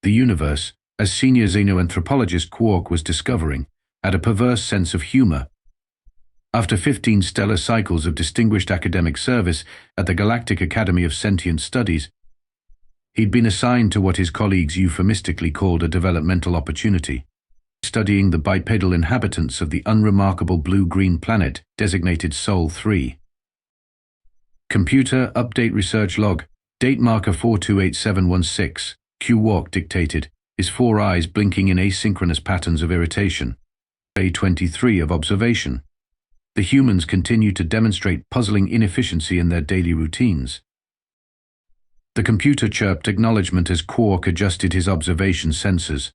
The universe, as Senior Xenoanthropologist Qwark was discovering, had a perverse sense of humor. After 15 stellar cycles of distinguished academic service at the Galactic Academy of Sentient Studies, he'd been assigned to what his colleagues euphemistically called a developmental opportunity, studying the bipedal inhabitants of the unremarkable blue-green planet designated Sol 3. Computer Update Research Log, date marker 428716, Qwark dictated, his 4 eyes blinking in asynchronous patterns of irritation. Day 23 of observation. The humans continued to demonstrate puzzling inefficiency in their daily routines. The computer chirped acknowledgement as Qwark adjusted his observation sensors.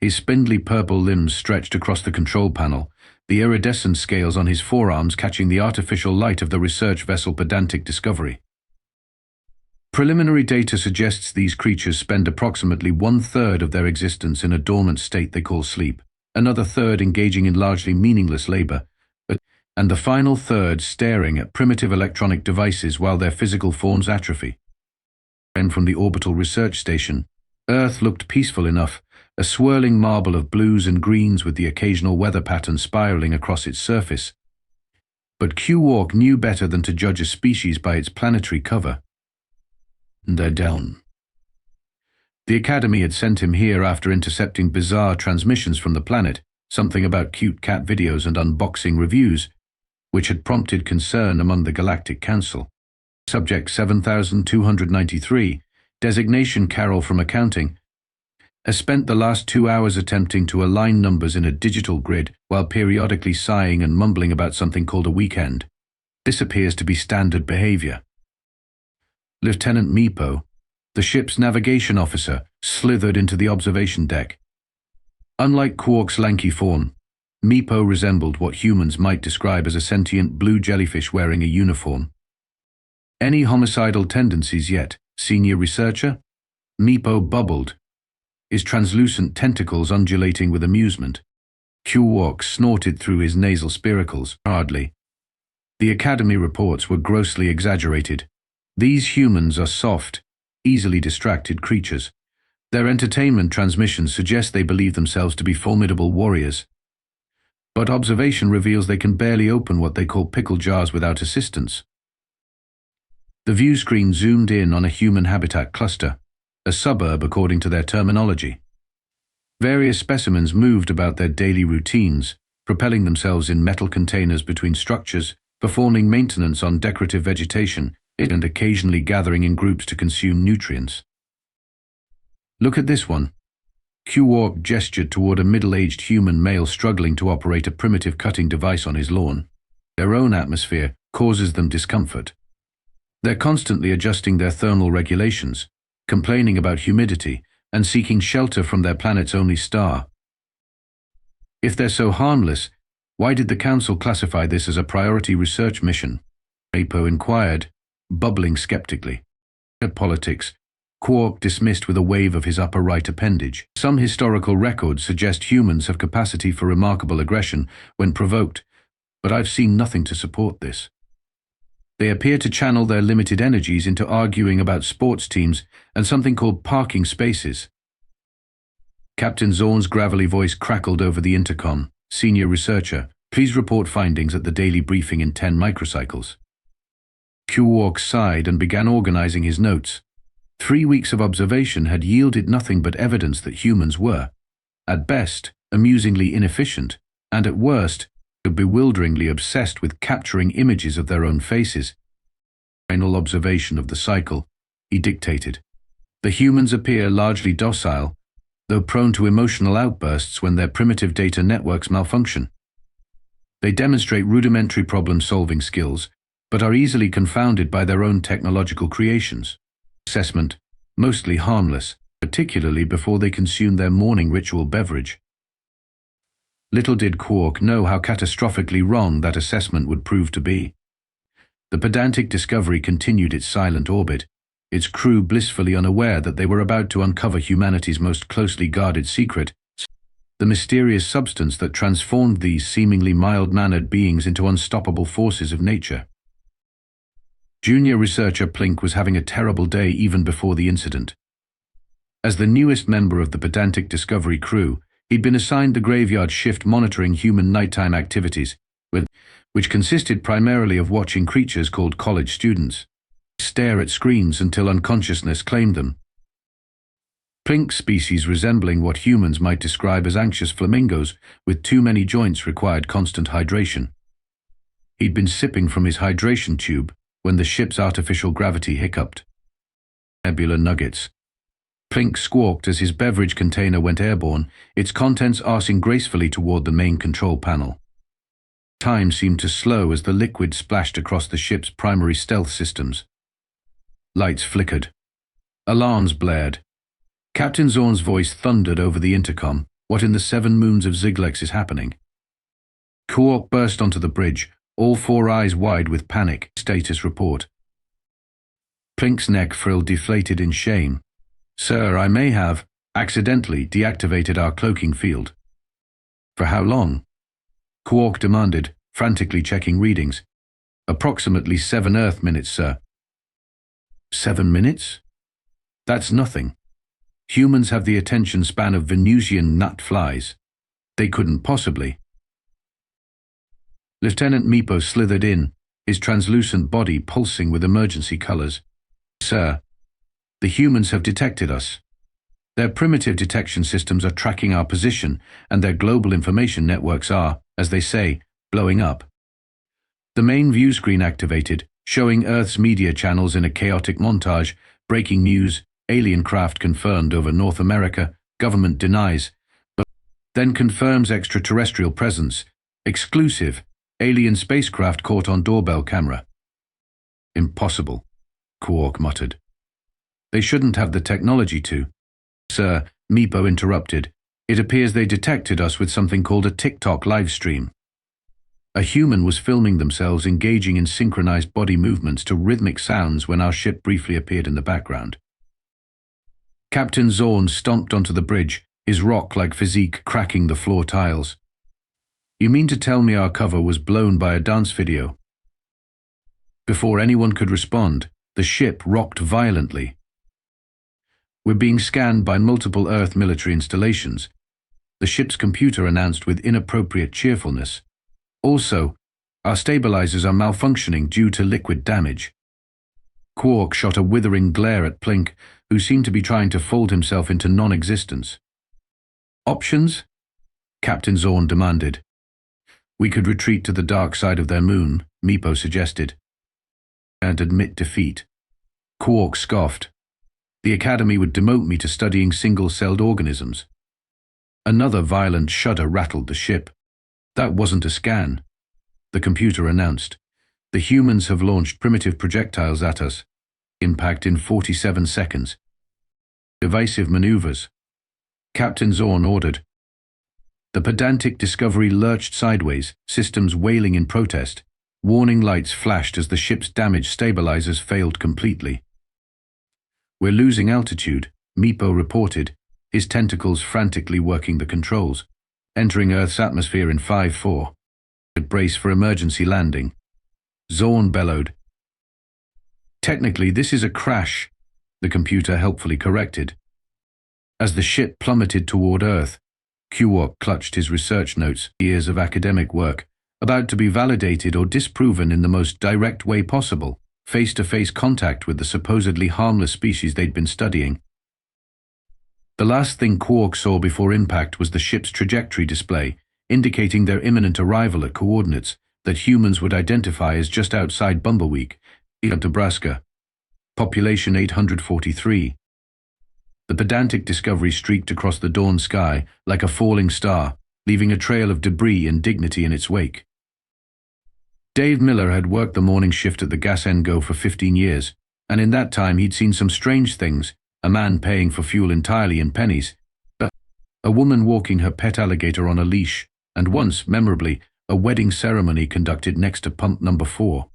His spindly purple limbs stretched across the control panel, the iridescent scales on his forearms catching the artificial light of the research vessel Pedantic Discovery. Preliminary data suggests these creatures spend approximately 1/3 of their existence in a dormant state they call sleep, another third engaging in largely meaningless labor, and the final third staring at primitive electronic devices while their physical forms atrophy. And from the orbital research station, Earth looked peaceful enough, a swirling marble of blues and greens with the occasional weather pattern spiraling across its surface. But Qwark knew better than to judge a species by its planetary cover. They're down. The Academy had sent him here after intercepting bizarre transmissions from the planet, something about cute cat videos and unboxing reviews, which had prompted concern among the Galactic Council. Subject 7293, designation Carol from accounting, has spent the last 2 hours attempting to align numbers in a digital grid while periodically sighing and mumbling about something called a weekend. This appears to be standard behavior. Lieutenant Meepo, the ship's navigation officer, slithered into the observation deck. Unlike Qwark's lanky form, Meepo resembled what humans might describe as a sentient blue jellyfish wearing a uniform. Any homicidal tendencies yet, senior researcher? Meepo bubbled, his translucent tentacles undulating with amusement. Qwark snorted through his nasal spiracles. Hardly. The Academy reports were grossly exaggerated. These humans are soft, easily distracted creatures. Their entertainment transmissions suggest they believe themselves to be formidable warriors. But observation reveals they can barely open what they call pickle jars without assistance. The view screen zoomed in on a human habitat cluster, a suburb according to their terminology. Various specimens moved about their daily routines, propelling themselves in metal containers between structures, performing maintenance on decorative vegetation, and occasionally gathering in groups to consume nutrients. Look at this one. Qwark gestured toward a middle-aged human male struggling to operate a primitive cutting device on his lawn. Their own atmosphere causes them discomfort. They're constantly adjusting their thermal regulations, complaining about humidity, and seeking shelter from their planet's only star. If they're so harmless, why did the Council classify this as a priority research mission? Meepo inquired, bubbling skeptically. Politics, Qwark dismissed with a wave of his upper right appendage. Some historical records suggest humans have capacity for remarkable aggression when provoked, but I've seen nothing to support this. They appear to channel their limited energies into arguing about sports teams and something called parking spaces. Captain Zorn's gravelly voice crackled over the intercom. Senior researcher, please report findings at the daily briefing in 10 microcycles. Qwark sighed and began organizing his notes. 3 weeks of observation had yielded nothing but evidence that humans were, at best, amusingly inefficient, and at worst, bewilderingly obsessed with capturing images of their own faces. Final observation of the cycle, he dictated. The humans appear largely docile, though prone to emotional outbursts when their primitive data networks malfunction. They demonstrate rudimentary problem-solving skills, but are easily confounded by their own technological creations. Assessment, mostly harmless, particularly before they consume their morning ritual beverage. Little did Qwark know how catastrophically wrong that assessment would prove to be. The Pedantic Discovery continued its silent orbit, its crew blissfully unaware that they were about to uncover humanity's most closely guarded secret, the mysterious substance that transformed these seemingly mild-mannered beings into unstoppable forces of nature. Junior researcher Plink was having a terrible day even before the incident. As the newest member of the Pedantic Discovery crew, he'd been assigned the graveyard shift monitoring human nighttime activities, which consisted primarily of watching creatures called college students stare at screens until unconsciousness claimed them. Plink species resembling what humans might describe as anxious flamingos with too many joints required constant hydration. He'd been sipping from his hydration tube when the ship's artificial gravity hiccuped. Nebula nuggets. Plink squawked as his beverage container went airborne, its contents arsing gracefully toward the main control panel. Time seemed to slow as the liquid splashed across the ship's primary stealth systems. Lights flickered. Alarms blared. Captain Zorn's voice thundered over the intercom. What in the 7 moons of Ziglex is happening? Qwark burst onto the bridge, all 4 eyes wide with panic. Status report. Plink's neck frill deflated in shame. Sir, I may have accidentally deactivated our cloaking field. For how long? Qwark demanded, frantically checking readings. Approximately 7 Earth minutes, sir. 7 minutes? That's nothing. Humans have the attention span of Venusian nut flies. They couldn't possibly. Lieutenant Meepo slithered in, his translucent body pulsing with emergency colors. Sir, the humans have detected us. Their primitive detection systems are tracking our position, and their global information networks are, as they say, blowing up. The main view screen activated, showing Earth's media channels in a chaotic montage. Breaking news, alien craft confirmed over North America, government denies, but then confirms extraterrestrial presence. Exclusive, alien spacecraft caught on doorbell camera. Impossible, Qwark muttered. They shouldn't have the technology to. Sir, Meepo interrupted. It appears they detected us with something called a TikTok livestream. A human was filming themselves engaging in synchronized body movements to rhythmic sounds when our ship briefly appeared in the background. Captain Zorn stomped onto the bridge, his rock-like physique cracking the floor tiles. You mean to tell me our cover was blown by a dance video? Before anyone could respond, the ship rocked violently. We're being scanned by multiple Earth military installations, the ship's computer announced with inappropriate cheerfulness. Also, our stabilizers are malfunctioning due to liquid damage. Qwark shot a withering glare at Plink, who seemed to be trying to fold himself into non-existence. Options? Captain Zorn demanded. We could retreat to the dark side of their moon, Meepo suggested. And admit defeat. Qwark scoffed. The Academy would demote me to studying single-celled organisms. Another violent shudder rattled the ship. That wasn't a scan, the computer announced. The humans have launched primitive projectiles at us. Impact in 47 seconds. Evasive maneuvers. Captain Zorn ordered. The Pedantic Discovery lurched sideways, systems wailing in protest. Warning lights flashed as the ship's damaged stabilizers failed completely. We're losing altitude, Meepo reported, his tentacles frantically working the controls. Entering Earth's atmosphere in 5-4. Brace for emergency landing. Zorn bellowed. Technically, this is a crash, the computer helpfully corrected. As the ship plummeted toward Earth, Qwark clutched his research notes, years of academic work, about to be validated or disproven in the most direct way possible, face-to-face contact with the supposedly harmless species they'd been studying. The last thing Qwark saw before impact was the ship's trajectory display, indicating their imminent arrival at coordinates that humans would identify as just outside Bumbleweek, Nebraska. Population 843. The Pedantic Discovery streaked across the dawn sky like a falling star, leaving a trail of debris and dignity in its wake. Dave Miller had worked the morning shift at the Gas N Go for 15 years, and in that time he'd seen some strange things. A man paying for fuel entirely in pennies, a woman walking her pet alligator on a leash, and once, memorably, a wedding ceremony conducted next to pump number 4.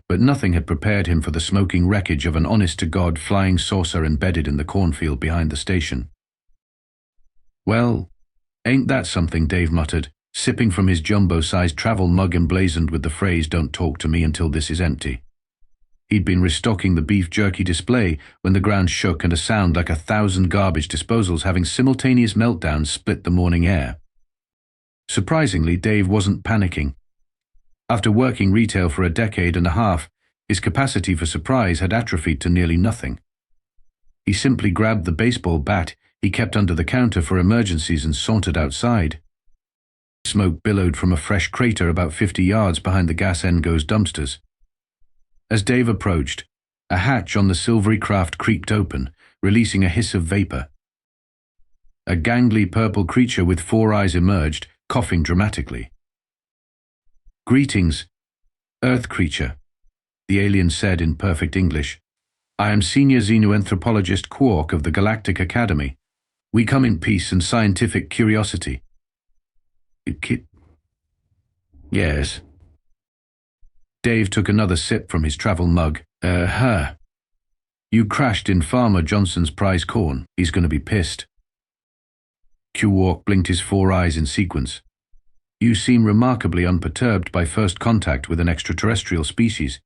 But nothing had prepared him for the smoking wreckage of an honest-to-God flying saucer embedded in the cornfield behind the station. Well, ain't that something, Dave muttered, sipping from his jumbo-sized travel mug emblazoned with the phrase, "Don't talk to me until this is empty." He'd been restocking the beef jerky display when the ground shook and a sound like 1,000 garbage disposals having simultaneous meltdowns split the morning air. Surprisingly, Dave wasn't panicking. After working retail for a decade and a half, his capacity for surprise had atrophied to nearly nothing. He simply grabbed the baseball bat he kept under the counter for emergencies and sauntered outside. Smoke billowed from a fresh crater about 50 yards behind the Gas Ngo's dumpsters. As Dave approached, a hatch on the silvery craft creaked open, releasing a hiss of vapor. A gangly purple creature with 4 eyes emerged, coughing dramatically. "Greetings, Earth creature," the alien said in perfect English. "I am Senior Xenoanthropologist Qwark of the Galactic Academy. We come in peace and scientific curiosity." Yes. Dave took another sip from his travel mug. You crashed in Farmer Johnson's prize corn. He's going to be pissed." Qwark blinked his 4 eyes in sequence. "You seem remarkably unperturbed by first contact with an extraterrestrial species."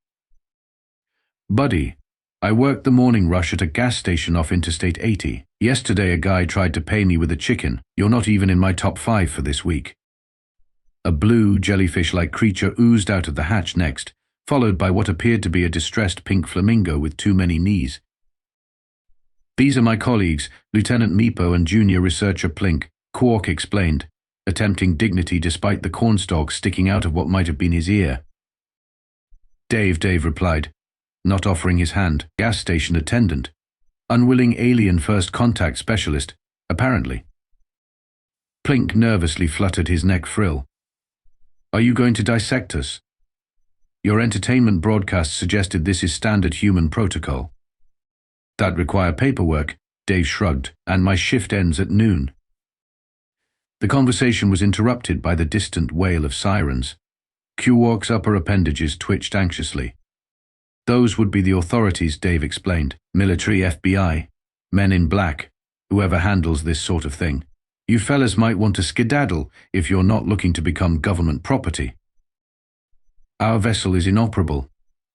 "Buddy, I worked the morning rush at a gas station off Interstate 80. Yesterday a guy tried to pay me with a chicken. You're not even in my top 5 for this week." A blue, jellyfish-like creature oozed out of the hatch next, followed by what appeared to be a distressed pink flamingo with too many knees. "These are my colleagues, Lieutenant Meepo and Junior Researcher Plink," Qwark explained, attempting dignity despite the cornstalk sticking out of what might have been his ear. Dave replied, not offering his hand. "Gas station attendant. Unwilling alien first contact specialist, apparently." Plink nervously fluttered his neck frill. "Are you going to dissect us? Your entertainment broadcast suggested this is standard human protocol." "That require paperwork," Dave shrugged, "and my shift ends at noon." The conversation was interrupted by the distant wail of sirens. Qwark's upper appendages twitched anxiously. "Those would be the authorities," Dave explained. "Military, FBI, men in black, whoever handles this sort of thing. You fellas might want to skedaddle if you're not looking to become government property." "Our vessel is inoperable,"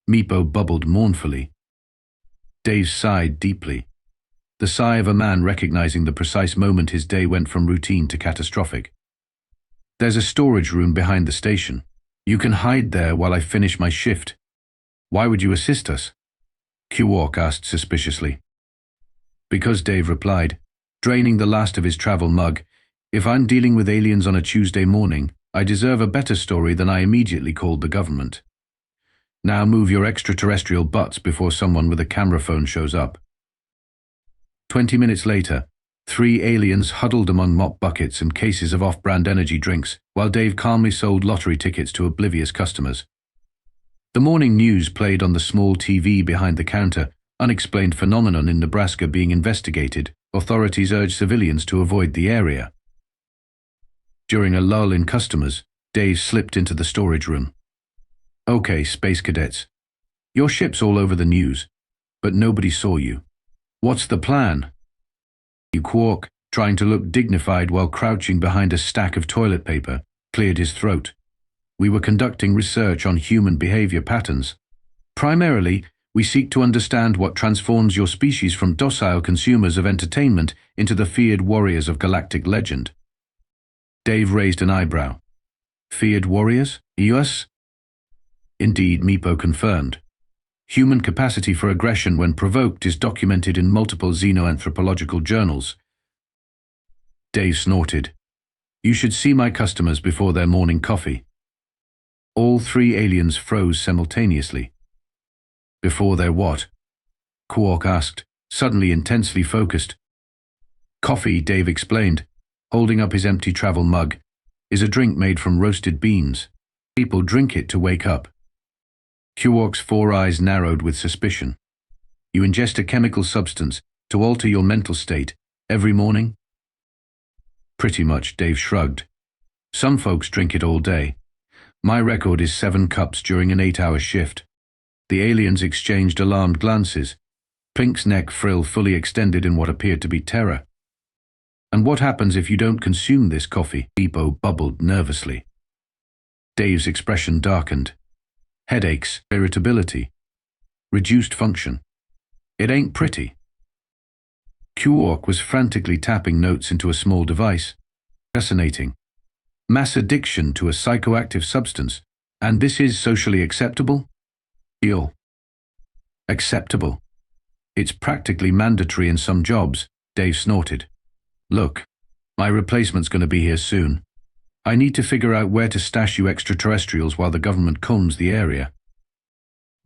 Meepo bubbled mournfully. Dave sighed deeply, the sigh of a man recognizing the precise moment his day went from routine to catastrophic. "There's a storage room behind the station. You can hide there while I finish my shift." "Why would you assist us?" Qwark asked suspiciously. "Because," Dave replied, draining the last of his travel mug, "if I'm dealing with aliens on a Tuesday morning, I deserve a better story than I immediately called the government. Now move your extraterrestrial butts before someone with a camera phone shows up." 20 minutes later, 3 aliens huddled among mop buckets and cases of off-brand energy drinks, while Dave calmly sold lottery tickets to oblivious customers. The morning news played on the small TV behind the counter. "Unexplained phenomenon in Nebraska being investigated. Authorities urge civilians to avoid the area." During a lull in customers, Dave slipped into the storage room. "Okay, space cadets. Your ship's all over the news, but nobody saw you. What's the plan?" Qwark, trying to look dignified while crouching behind a stack of toilet paper, cleared his throat. "We were conducting research on human behavior patterns. Primarily, we seek to understand what transforms your species from docile consumers of entertainment into the feared warriors of galactic legend." Dave raised an eyebrow. "Feared warriors? Yes?" "Indeed," Meepo confirmed. "Human capacity for aggression when provoked is documented in multiple xenoanthropological journals." Dave snorted. "You should see my customers before their morning coffee." All 3 aliens froze simultaneously. "Before their what?" Qwark asked, suddenly intensely focused. "Coffee," Dave explained, holding up his empty travel mug, "is a drink made from roasted beans. People drink it to wake up." Qwark's 4 eyes narrowed with suspicion. "You ingest a chemical substance to alter your mental state every morning?" "Pretty much," Dave shrugged. "Some folks drink it all day. My record is 7 cups during an 8-hour shift." The aliens exchanged alarmed glances. Plink's neck frill fully extended in what appeared to be terror. "And what happens if you don't consume this coffee?" Meepo bubbled nervously. Dave's expression darkened. "Headaches, irritability. reduced function. It ain't pretty. Qwark was frantically tapping notes into a small device. Fascinating. Mass addiction to a psychoactive substance. And this is socially acceptable? Ill. Acceptable. It's practically mandatory in some jobs, Dave snorted. Look, my replacement's going to be here soon. I need to figure out where to stash you extraterrestrials while the government combs the area.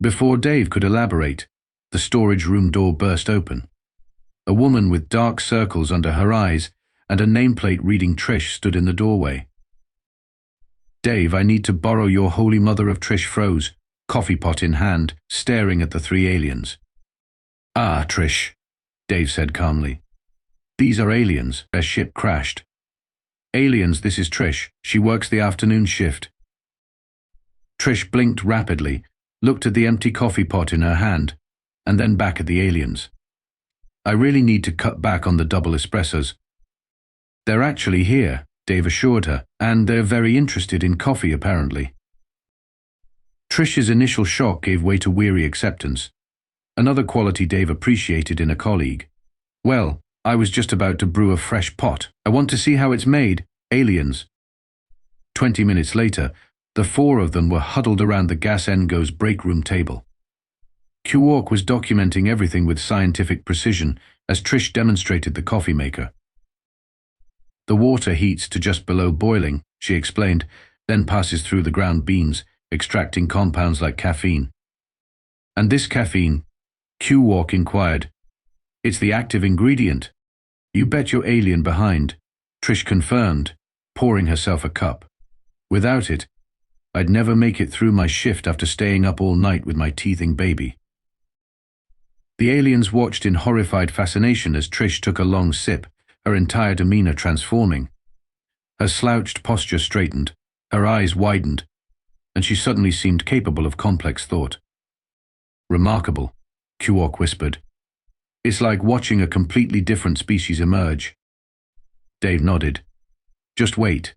Before Dave could elaborate, the storage room door burst open. A woman with dark circles under her eyes and a nameplate reading Trish stood in the doorway. Dave, I need to borrow your Holy Mother of Trish froze, coffee pot in hand, staring at the three aliens. Ah, Trish, Dave said calmly. These are aliens. Their ship crashed. Aliens, this is Trish. She works the afternoon shift. Trish blinked rapidly, looked at the empty coffee pot in her hand, and then back at the aliens. I really need to cut back on the double espressos. They're actually here, Dave assured her, and they're very interested in coffee apparently. Trish's initial shock gave way to weary acceptance, another quality Dave appreciated in a colleague. Well, I was just about to brew a fresh pot. I want to see how it's made, aliens. 20 minutes later, the four of them were huddled around the gas Ngo's break room table. Qwark was documenting everything with scientific precision as Trish demonstrated the coffee maker. The water heats to just below boiling, she explained, then passes through the ground beans, extracting compounds like caffeine. And this caffeine? Qwark inquired. It's the active ingredient. You bet your alien behind, Trish confirmed, pouring herself a cup. Without it, I'd never make it through my shift after staying up all night with my teething baby. The aliens watched in horrified fascination as Trish took a long sip, her entire demeanor transforming. Her slouched posture straightened, her eyes widened, and she suddenly seemed capable of complex thought. Remarkable, Qwark whispered. It's like watching a completely different species emerge. Dave nodded. Just wait.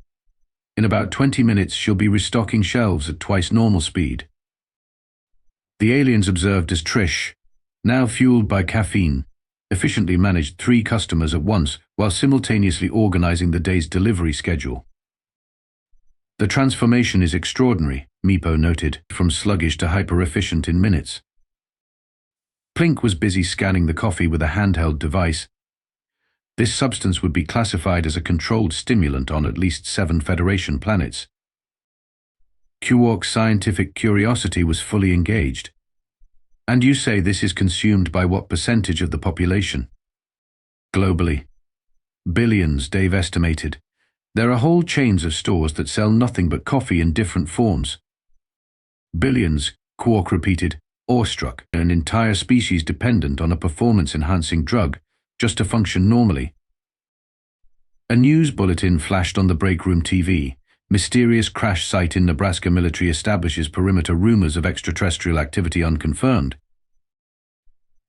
In about 20 minutes she'll be restocking shelves at twice normal speed. The aliens observed as Trish, now fueled by caffeine, efficiently managed 3 customers at once while simultaneously organizing the day's delivery schedule. The transformation is extraordinary, Meepo noted, from sluggish to hyper-efficient in minutes. Plink was busy scanning the coffee with a handheld device. This substance would be classified as a controlled stimulant on at least 7 Federation planets. Qwark's scientific curiosity was fully engaged. And you say this is consumed by what percentage of the population? Globally. Billions, Dave estimated. There are whole chains of stores that sell nothing but coffee in different forms. Billions, Qwark repeated, awestruck, an entire species dependent on a performance-enhancing drug just to function normally. A news bulletin flashed on the break room TV. Mysterious crash site in Nebraska military establishes perimeter, rumors of extraterrestrial activity unconfirmed.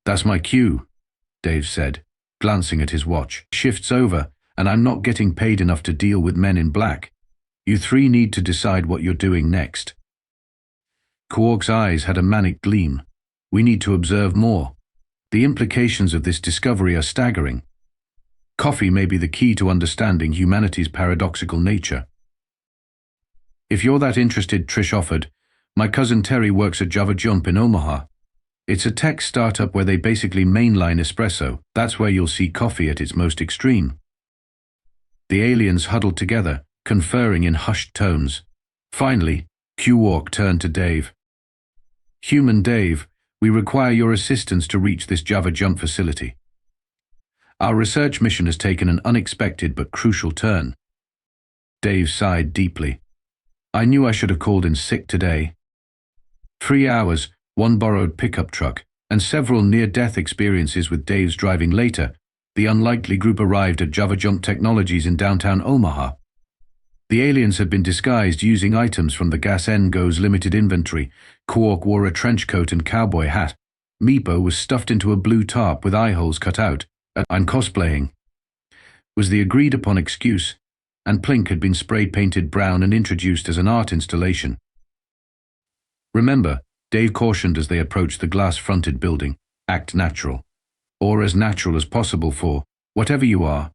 That's my cue, Dave said, glancing at his watch. Shift's over, and I'm not getting paid enough to deal with men in black. You 3 need to decide what you're doing next. Qwark's eyes had a manic gleam. We need to observe more. The implications of this discovery are staggering. Coffee may be the key to understanding humanity's paradoxical nature. If you're that interested, Trish offered, my cousin Terry works at Java Jump in Omaha. It's a tech startup where they basically mainline espresso. That's where you'll see coffee at its most extreme. The aliens huddled together, conferring in hushed tones. Finally, Qwark turned to Dave. Human Dave, we require your assistance to reach this Java Jump facility. Our research mission has taken an unexpected but crucial turn. Dave sighed deeply. I knew I should have called in sick today. 3 hours, 1 borrowed pickup truck, and several near-death experiences with Dave's driving later, the unlikely group arrived at Java Jump Technologies in downtown Omaha. The aliens had been disguised using items from the gas Ngo's limited inventory. Qwark wore a trench coat and cowboy hat. Meepo was stuffed into a blue tarp with eye holes cut out. I'm cosplaying, was the agreed-upon excuse, and Plink had been spray-painted brown and introduced as an art installation. Remember, Dave cautioned as they approached the glass-fronted building. Act natural. Or as natural as possible for whatever you are.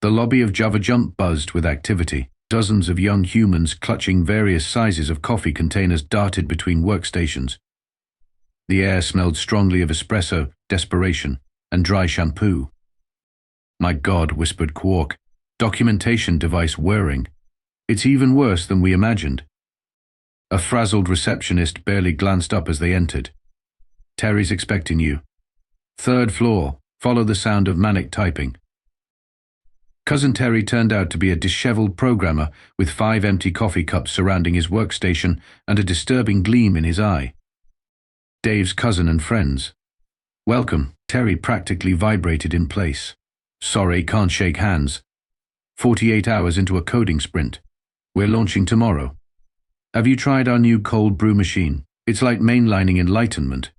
The lobby of Java Jump buzzed with activity. Dozens of young humans clutching various sizes of coffee containers darted between workstations. The air smelled strongly of espresso, desperation, and dry shampoo. "My God," whispered Qwark, "documentation device whirring. It's even worse than we imagined." A frazzled receptionist barely glanced up as they entered. "Terry's expecting you. Third floor, follow the sound of manic typing." Cousin Terry turned out to be a disheveled programmer with 5 empty coffee cups surrounding his workstation and a disturbing gleam in his eye. Dave's cousin and friends. "Welcome." Terry practically vibrated in place. "Sorry, can't shake hands. 48 hours into a coding sprint. We're launching tomorrow. Have you tried our new cold brew machine? It's like mainlining enlightenment."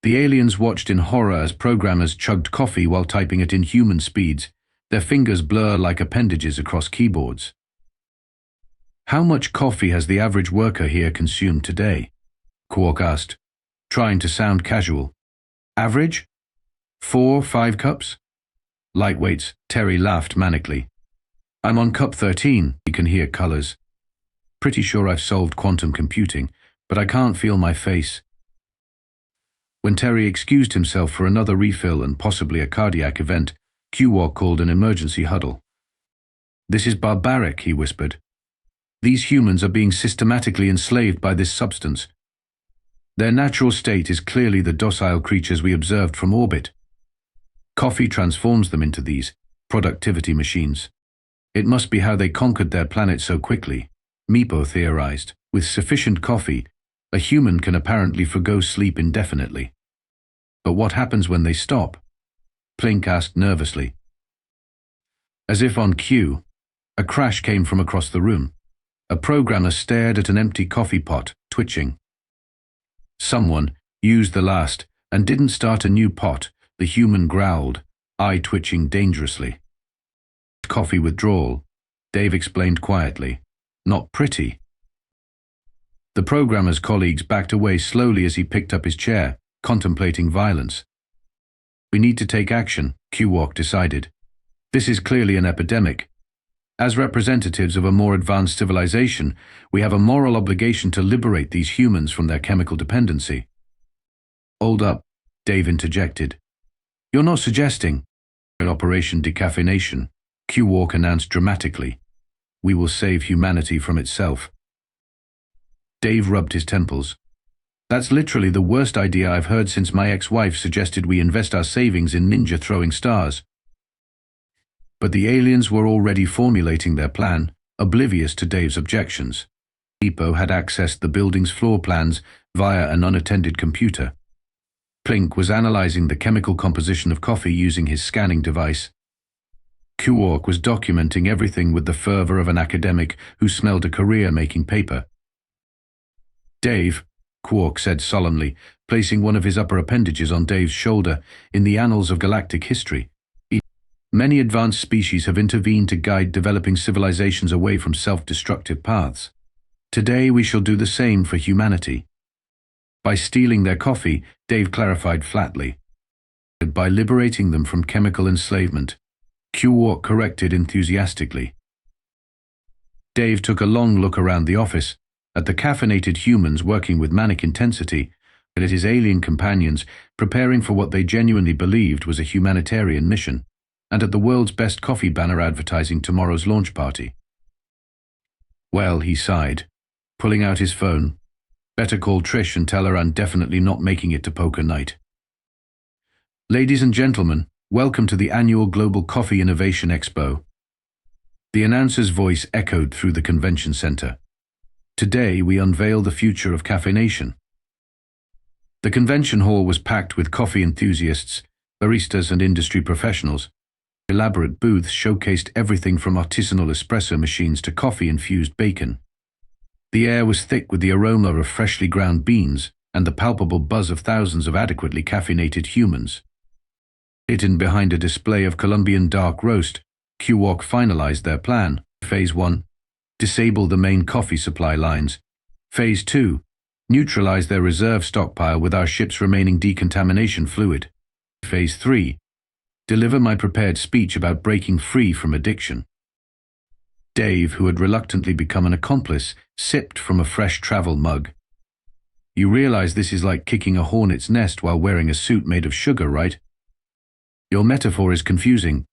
The aliens watched in horror as programmers chugged coffee while typing at inhuman speeds, their fingers blur like appendages across keyboards. "How much coffee has the average worker here consumed today?" Qwark asked, trying to sound casual. "Average? 4, 5 cups? Lightweights." Terry laughed manically. "I'm on cup 13, you can hear colors. Pretty sure I've solved quantum computing, but I can't feel my face." When Terry excused himself for another refill and possibly a cardiac event, Qwark called an emergency huddle. "This is barbaric," he whispered. "These humans are being systematically enslaved by this substance. Their natural state is clearly the docile creatures we observed from orbit. Coffee transforms them into these productivity machines. It must be how they conquered their planet so quickly." Meepo theorized. "With sufficient coffee, a human can apparently forgo sleep indefinitely. But what happens when they stop?" Plink asked nervously. As if on cue, a crash came from across the room. A programmer stared at an empty coffee pot, twitching. "Someone used the last and didn't start a new pot," the human growled, eye twitching dangerously. "Coffee withdrawal," Dave explained quietly. "Not pretty." The programmer's colleagues backed away slowly as he picked up his chair, contemplating violence. "We need to take action," Qwark decided. "This is clearly an epidemic. As representatives of a more advanced civilization, we have a moral obligation to liberate these humans from their chemical dependency." "Hold up," Dave interjected. "You're not suggesting Operation Decaffeination," Qwark announced dramatically. "We will save humanity from itself." Dave rubbed his temples. "That's literally the worst idea I've heard since my ex-wife suggested we invest our savings in ninja throwing stars." But the aliens were already formulating their plan, oblivious to Dave's objections. Meepo had accessed the building's floor plans via an unattended computer. Plink was analyzing the chemical composition of coffee using his scanning device. Qwark was documenting everything with the fervor of an academic who smelled a career making paper. "Dave," Qwark said solemnly, placing one of his upper appendages on Dave's shoulder, "in the annals of galactic history, many advanced species have intervened to guide developing civilizations away from self-destructive paths. Today we shall do the same for humanity." By stealing their coffee, Dave clarified flatly. "By liberating them from chemical enslavement," Qwark corrected enthusiastically. Dave took a long look around the office, at the caffeinated humans working with manic intensity, and at his alien companions preparing for what they genuinely believed was a humanitarian mission, and at the world's best coffee banner advertising tomorrow's launch party. "Well," he sighed, pulling out his phone, "better call Trish and tell her I'm definitely not making it to poker night." "Ladies and gentlemen, welcome to the annual Global Coffee Innovation Expo." The announcer's voice echoed through the convention center. "Today we unveil the future of caffeination." The convention hall was packed with coffee enthusiasts, baristas and industry professionals. Elaborate booths showcased everything from artisanal espresso machines to coffee-infused bacon. The air was thick with the aroma of freshly ground beans and the palpable buzz of thousands of adequately caffeinated humans. Hidden behind a display of Colombian dark roast, Qwark finalized their plan. Phase 1. Disable the main coffee supply lines. Phase 2. Neutralize their reserve stockpile with our ship's remaining decontamination fluid. Phase 3. Deliver my prepared speech about breaking free from addiction. Dave, who had reluctantly become an accomplice, sipped from a fresh travel mug. You realize this is like kicking a hornet's nest while wearing a suit made of sugar, right? Your metaphor is confusing,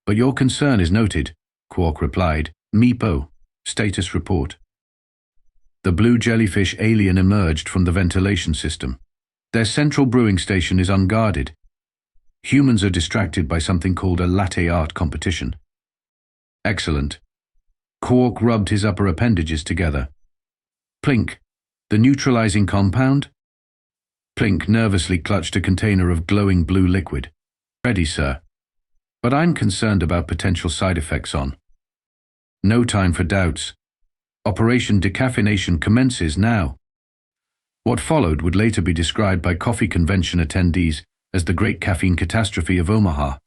but your concern is noted, Qwark replied. Meepo, status report. The blue jellyfish alien emerged from the ventilation system. Their central brewing station is unguarded. Humans are distracted by something called a latte art competition. Excellent. Qwark rubbed his upper appendages together. Plink, the neutralizing compound? Plink nervously clutched a container of glowing blue liquid. Ready, sir. But I'm concerned about potential side effects on. No time for doubts. Operation Decaffeination commences now. What followed would later be described by coffee convention attendees as the Great Caffeine Catastrophe of Omaha.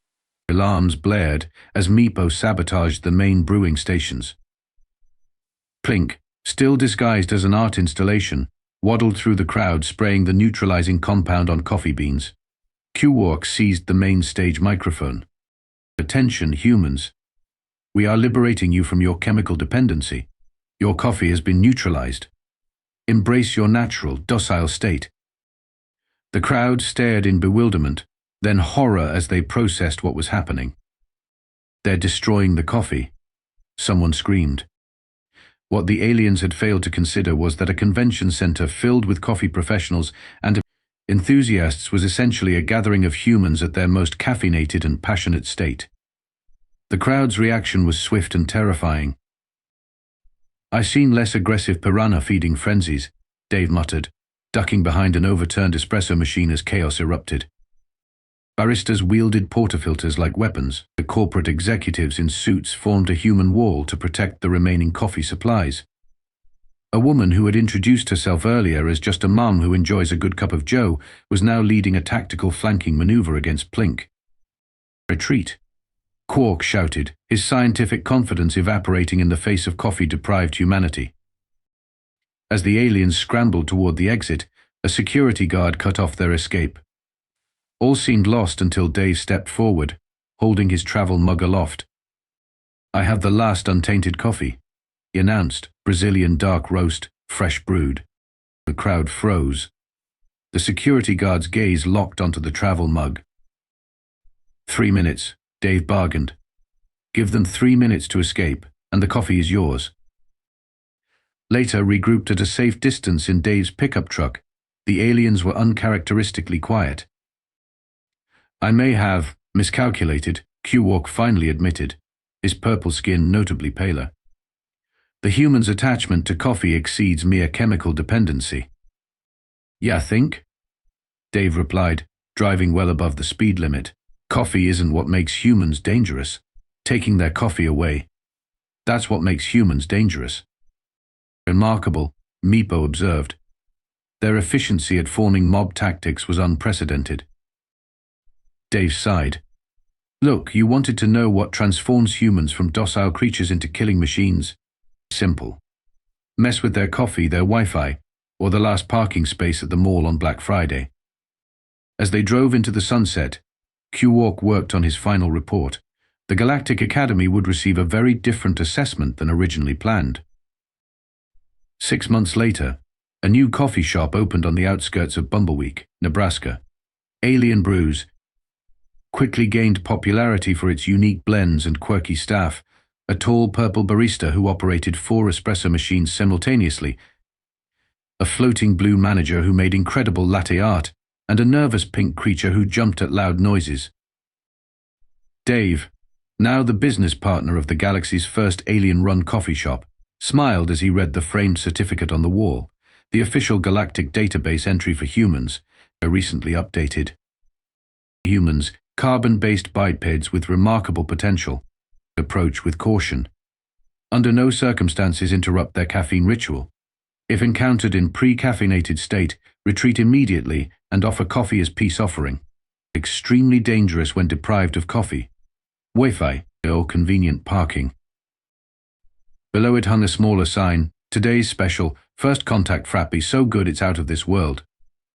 Alarms blared as Meepo sabotaged the main brewing stations. Plink, still disguised as an art installation, waddled through the crowd spraying the neutralizing compound on coffee beans. Qwark seized the main stage microphone. Attention, humans. We are liberating you from your chemical dependency. Your coffee has been neutralized. Embrace your natural, docile state. The crowd stared in bewilderment, then horror as they processed what was happening. They're destroying the coffee, someone screamed. What the aliens had failed to consider was that a convention center filled with coffee professionals and enthusiasts was essentially a gathering of humans at their most caffeinated and passionate state. The crowd's reaction was swift and terrifying. I've seen less aggressive piranha feeding frenzies, Dave muttered, ducking behind an overturned espresso machine as chaos erupted. Baristas wielded portafilters like weapons. The corporate executives in suits formed a human wall to protect the remaining coffee supplies. A woman who had introduced herself earlier as just a mum who enjoys a good cup of joe was now leading a tactical flanking maneuver against Plink. Retreat, Qwark shouted, his scientific confidence evaporating in the face of coffee-deprived humanity. As the aliens scrambled toward the exit, a security guard cut off their escape. All seemed lost until Dave stepped forward, holding his travel mug aloft. I have the last untainted coffee, he announced, Brazilian dark roast, fresh brewed. The crowd froze. The security guard's gaze locked onto the travel mug. 3 minutes, Dave bargained. Give them 3 minutes to escape, and the coffee is yours. Later, regrouped at a safe distance in Dave's pickup truck, the aliens were uncharacteristically quiet. I may have miscalculated, Qwark finally admitted, his purple skin notably paler. The human's attachment to coffee exceeds mere chemical dependency. Yeah, think? Dave replied, driving well above the speed limit. Coffee isn't what makes humans dangerous. Taking their coffee away. That's what makes humans dangerous. Remarkable, Meepo observed. Their efficiency at forming mob tactics was unprecedented. Dave sighed. Look, you wanted to know what transforms humans from docile creatures into killing machines. Simple. Mess with their coffee, their Wi-Fi, or the last parking space at the mall on Black Friday. As they drove into the sunset, Qwark worked on his final report. The Galactic Academy would receive a very different assessment than originally planned. 6 months later, a new coffee shop opened on the outskirts of Bumbleweek, Nebraska. Alien Brews quickly gained popularity for its unique blends and quirky staff, a tall purple barista who operated 4 espresso machines simultaneously, a floating blue manager who made incredible latte art, and a nervous pink creature who jumped at loud noises. Dave, now the business partner of the galaxy's first alien-run coffee shop, smiled as he read the framed certificate on the wall, the official galactic database entry for humans, recently updated. Humans, carbon-based bipeds with remarkable potential. Approach with caution. Under no circumstances interrupt their caffeine ritual. If encountered in pre-caffeinated state, retreat immediately and offer coffee as peace offering. Extremely dangerous when deprived of coffee. Wi-Fi, or convenient parking. Below it hung a smaller sign, today's special, First contact frappy so good it's out of this world.